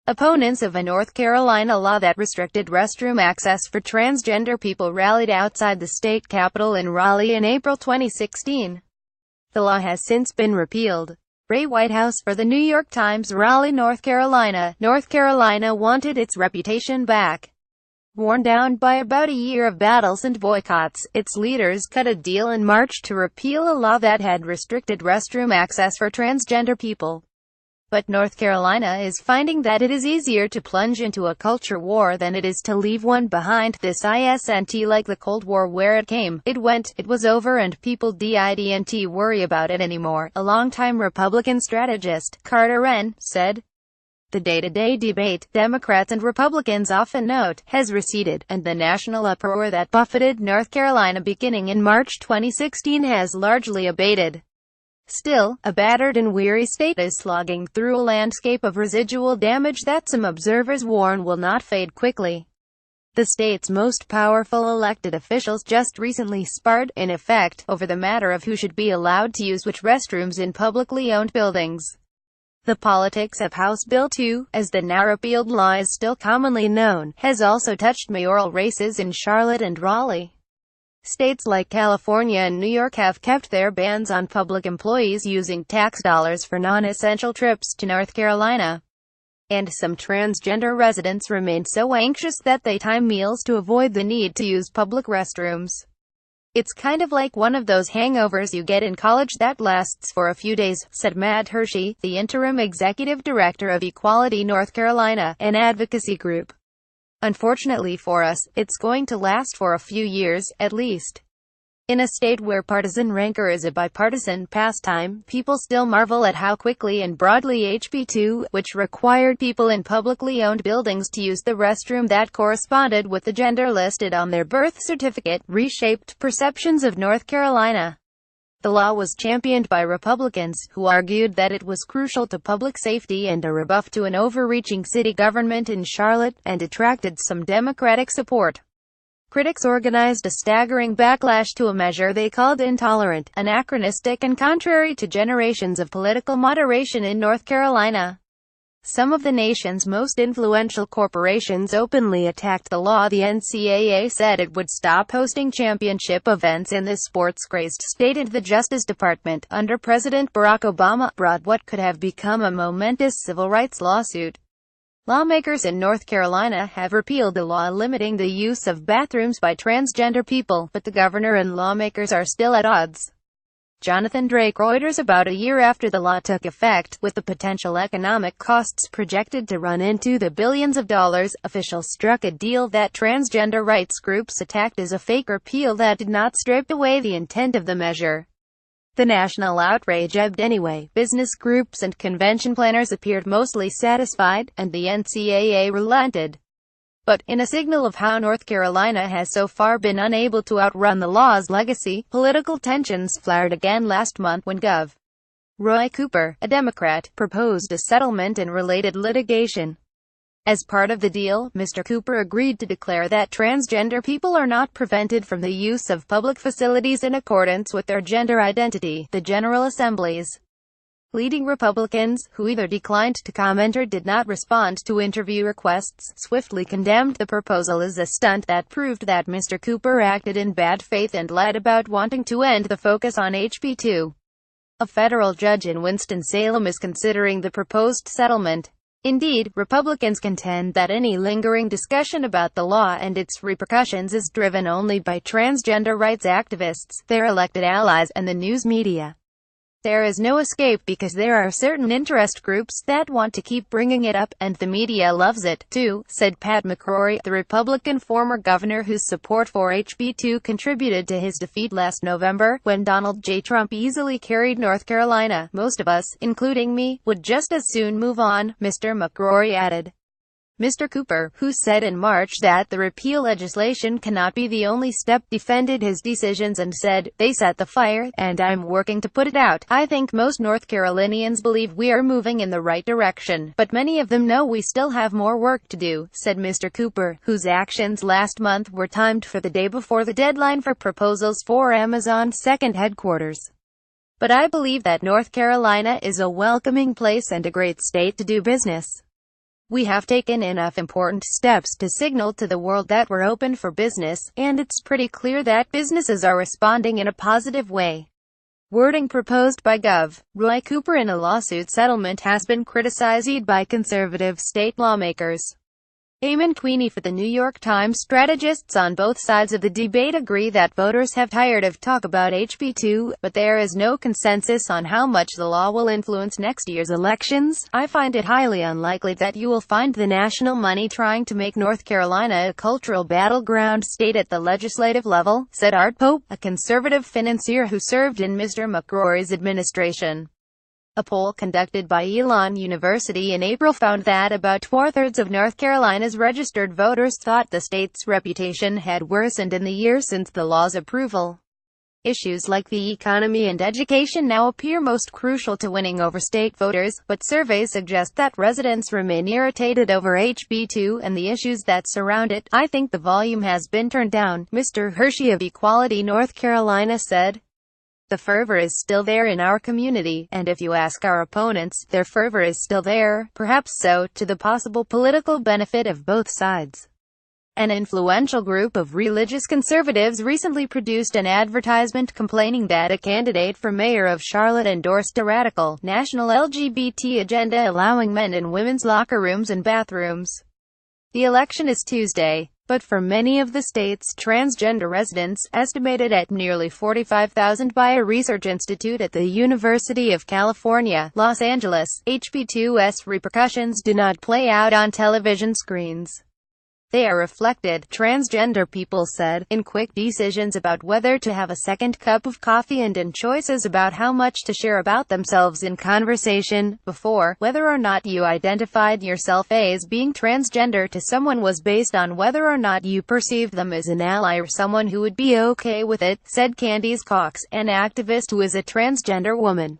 Opponents of a North Carolina law that restricted restroom access for transgender people rallied outside the state capitol in Raleigh in April 2016. The law has since been repealed. Whitehouse for the New York Times. Raleigh, North Carolina. North Carolina wanted its reputation back. Worn down by about a year of battles and boycotts, its leaders cut a deal in March to repeal a law that had restricted restroom access for transgender people. But North Carolina is finding that it is easier to plunge into a culture war than it is to leave one behind. This isn't like the Cold War where it came, it went, it was over and people didn't worry about it anymore, a longtime Republican strategist, Carter Wren, said. The day-to-day debate, Democrats and Republicans often note, has receded, and the national uproar that buffeted North Carolina beginning in March 2016 has largely abated. Still, a battered and weary state is slogging through a landscape of residual damage that some observers warn will not fade quickly. The state's most powerful elected officials just recently sparred, in effect, over the matter of who should be allowed to use which restrooms in publicly owned buildings. The politics of House Bill 2, as the now repealed law is still commonly known, has also touched mayoral races in Charlotte and Raleigh. States like California and New York have kept their bans on public employees using tax dollars for non-essential trips to North Carolina. And some transgender residents remain so anxious that they time meals to avoid the need to use public restrooms. It's kind of like one of those hangovers you get in college that lasts for a few days, said Matt Hershey, the interim executive director of Equality North Carolina, an advocacy group. Unfortunately for us, it's going to last for a few years, at least. In a state where partisan rancor is a bipartisan pastime, people still marvel at how quickly and broadly HB 2, which required people in publicly owned buildings to use the restroom that corresponded with the gender listed on their birth certificate, reshaped perceptions of North Carolina. The law was championed by Republicans, who argued that it was crucial to public safety and a rebuff to an overreaching city government in Charlotte, and attracted some Democratic support. Critics organized a staggering backlash to a measure they called intolerant, anachronistic and contrary to generations of political moderation in North Carolina. Some of the nation's most influential corporations openly attacked the law. The NCAA said it would stop hosting championship events in this sports-crazed state, and the Justice Department, under President Barack Obama, brought what could have become a momentous civil rights lawsuit. Lawmakers in North Carolina have repealed a law limiting the use of bathrooms by transgender people, but the governor and lawmakers are still at odds. Jonathan Drake, Reuters. About a year after the law took effect, with the potential economic costs projected to run into the billions of dollars, officials struck a deal that transgender rights groups attacked as a fake repeal that did not strip away the intent of the measure. The national outrage ebbed anyway. Business groups and convention planners appeared mostly satisfied, and the NCAA relented. But, in a signal of how North Carolina has so far been unable to outrun the law's legacy, political tensions flared again last month when Gov. Roy Cooper, a Democrat, proposed a settlement in related litigation. As part of the deal, Mr. Cooper agreed to declare that transgender people are not prevented from the use of public facilities in accordance with their gender identity. The General Assembly's leading Republicans, who either declined to comment or did not respond to interview requests, swiftly condemned the proposal as a stunt that proved that Mr. Cooper acted in bad faith and lied about wanting to end the focus on HB 2. A federal judge in Winston-Salem is considering the proposed settlement. Indeed, Republicans contend that any lingering discussion about the law and its repercussions is driven only by transgender rights activists, their elected allies, and the news media. There is no escape because there are certain interest groups that want to keep bringing it up, and the media loves it, too, said Pat McCrory, the Republican former governor whose support for HB 2 contributed to his defeat last November, when Donald J. Trump easily carried North Carolina. Most of us, including me, would just as soon move on, Mr. McCrory added. Mr. Cooper, who said in March that the repeal legislation cannot be the only step, defended his decisions and said, "They set the fire, and I'm working to put it out. I think most North Carolinians believe we are moving in the right direction, but many of them know we still have more work to do," said Mr. Cooper, whose actions last month were timed for the day before the deadline for proposals for Amazon's second headquarters. "But I believe that North Carolina is a welcoming place and a great state to do business. We have taken enough important steps to signal to the world that we're open for business, and it's pretty clear that businesses are responding in a positive way. Wording proposed by Gov. Roy Cooper in a lawsuit settlement has been criticized by conservative state lawmakers. Eamon Queenie for the New York Times. Strategists on both sides of the debate agree that voters have tired of talk about HB2, but there is no consensus on how much the law will influence next year's elections. I find it highly unlikely that you will find the national money trying to make North Carolina a cultural battleground state at the legislative level, said Art Pope, a conservative financier who served in Mr. McCrory's administration. A poll conducted by Elon University in April found that about 2/3 of North Carolina's registered voters thought the state's reputation had worsened in the year since the law's approval. Issues like the economy and education now appear most crucial to winning over state voters, but surveys suggest that residents remain irritated over HB2 and the issues that surround it. I think the volume has been turned down, Mr. Hershey of Equality North Carolina said. The fervor is still there in our community, and if you ask our opponents, their fervor is still there, perhaps so, to the possible political benefit of both sides. An influential group of religious conservatives recently produced an advertisement complaining that a candidate for mayor of Charlotte endorsed a radical, national LGBT agenda allowing men in women's locker rooms and bathrooms. The election is Tuesday, but for many of the state's transgender residents, estimated at nearly 45,000 by a research institute at the University of California, Los Angeles, HB2's repercussions do not play out on television screens. They are reflected, transgender people said, in quick decisions about whether to have a second cup of coffee and in choices about how much to share about themselves in conversation. Before, whether or not you identified yourself as being transgender to someone was based on whether or not you perceived them as an ally or someone who would be okay with it, said Candice Cox, an activist who is a transgender woman.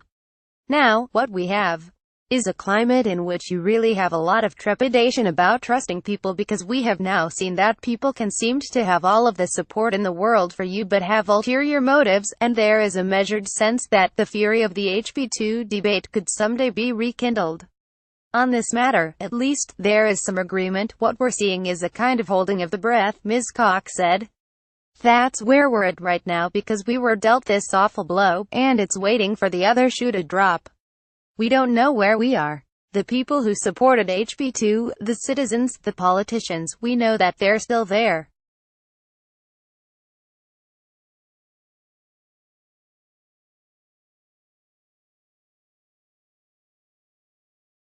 Now, what we have is a climate in which you really have a lot of trepidation about trusting people, because we have now seen that people can seem to have all of the support in the world for you but have ulterior motives, and there is a measured sense that the fury of the HB2 debate could someday be rekindled. On this matter, at least, there is some agreement. What we're seeing is a kind of holding of the breath, Ms. Cox said. That's where we're at right now because we were dealt this awful blow, and it's waiting for the other shoe to drop. We don't know where we are. The people who supported HB2, the citizens, the politicians, we know that they're still there.